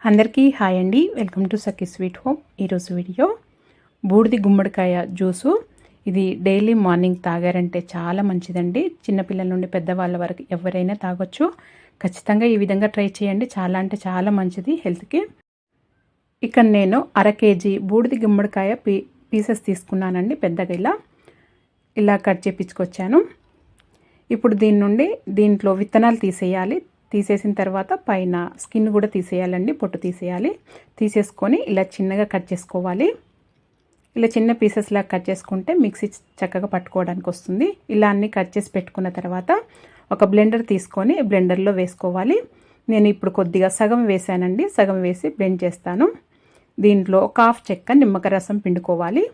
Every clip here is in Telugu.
అందరికీ హాయ్ అండి. Welcome to Sakhi sweet home. ఈరోజు వీడియో బూడిది గుమ్మడికాయ జ్యూసు. ఇది డైలీ మార్నింగ్ తాగారంటే చాలా మంచిదండి. చిన్నపిల్లల నుండి పెద్దవాళ్ళ వరకు ఎవరైనా తాగొచ్చు. ఖచ్చితంగా ఈ విధంగా ట్రై చేయండి. చాలా అంటే చాలా మంచిది హెల్త్కి. ఇక్కడ నేను 1/2 కేజీ బూడిది గుమ్మడికాయ పీసెస్ తీసుకున్నానండి. పెద్దగా ఇలా కట్ చేపించుకొచ్చాను. ఇప్పుడు దీంట్లో విత్తనాలు తీసేయాలి. తీసేసిన తర్వాత పైన స్కిన్ కూడా తీసేయాలండి, పొట్టు తీసేయాలి. తీసేసుకొని ఇలా చిన్నగా కట్ చేసుకోవాలి. ఇలా చిన్న పీసెస్లా కట్ చేసుకుంటే మిక్సీ చక్కగా పట్టుకోవడానికి వస్తుంది. ఇలా అన్నీ కట్ చేసి పెట్టుకున్న తర్వాత ఒక బ్లెండర్ తీసుకొని బ్లెండర్లో వేసుకోవాలి. నేను ఇప్పుడు కొద్దిగా సగం వేసానండి. సగం వేసి బ్లెండ్ చేస్తాను. దీంట్లో 1/2 చెక్క నిమ్మకాయ రసం పిండుకోవాలి.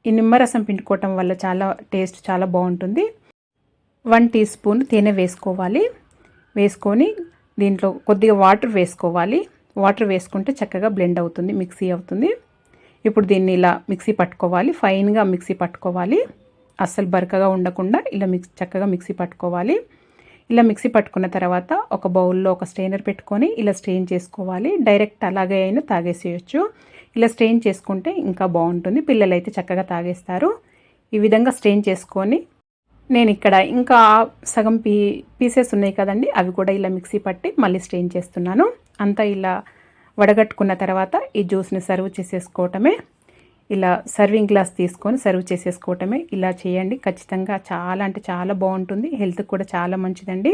ఈ నిమ్మరసం పిండుకోవటం వల్ల టేస్ట్ చాలా బాగుంటుంది. 1 టీ స్పూన్ తేనె వేసుకోవాలి. వేసుకొని దీంట్లో కొద్దిగా వాటర్ వేసుకోవాలి. వాటర్ వేసుకుంటే చక్కగా బ్లెండ్ అవుతుంది, మిక్సీ అవుతుంది. ఇప్పుడు దీన్ని ఇలా మిక్సీ పట్టుకోవాలి. ఫైన్గా మిక్సీ పట్టుకోవాలి. అస్సలు బరకగా ఉండకుండా ఇలా చక్కగా మిక్సీ పట్టుకోవాలి. ఇలా మిక్సీ పట్టుకున్న తర్వాత ఒక బౌల్లో ఒక స్ట్రెయినర్ పెట్టుకొని ఇలా స్ట్రెయిన్ చేసుకోవాలి. డైరెక్ట్ అలాగే అయినా తాగేసేయచ్చు. ఇలా స్ట్రెయిన్ చేసుకుంటే ఇంకా బాగుంటుంది. పిల్లలైతే చక్కగా తాగేస్తారు. ఈ విధంగా స్ట్రెయిన్ చేసుకొని నేను ఇక్కడ ఇంకా సగం పీసెస్ ఉన్నాయి కదండి, అవి కూడా ఇలా మిక్సీ పట్టి మళ్ళీ స్ట్రెయిన్ చేస్తున్నాను. అంతా ఇలా వడగట్టుకున్న తర్వాత ఈ జ్యూస్ని సర్వ్ చేసేసుకోవటమే. ఇలా సర్వింగ్ గ్లాస్ తీసుకొని సర్వ్ చేసేసుకోవటమే. ఇలా చేయండి. ఖచ్చితంగా చాలా అంటే చాలా బాగుంటుంది. హెల్త్కి కూడా చాలా మంచిదండి.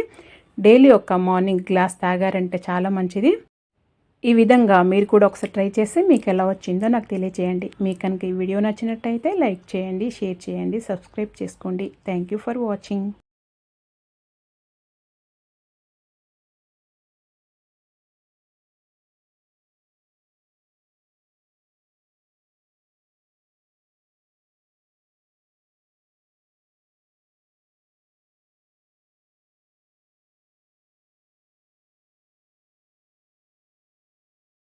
డైలీ ఒక మార్నింగ్ గ్లాస్ తాగారంటే చాలా మంచిది. ఈ విధంగా మీరు కూడా ఒకసారి ట్రై చేసి మీకు ఎలా వచ్చిందో నాకు తెలియజేయండి. మీకు కనుక ఈ వీడియో నచ్చినట్టయితే లైక్ చేయండి, షేర్ చేయండి, సబ్స్క్రైబ్ చేసుకోండి. Thank you for watching.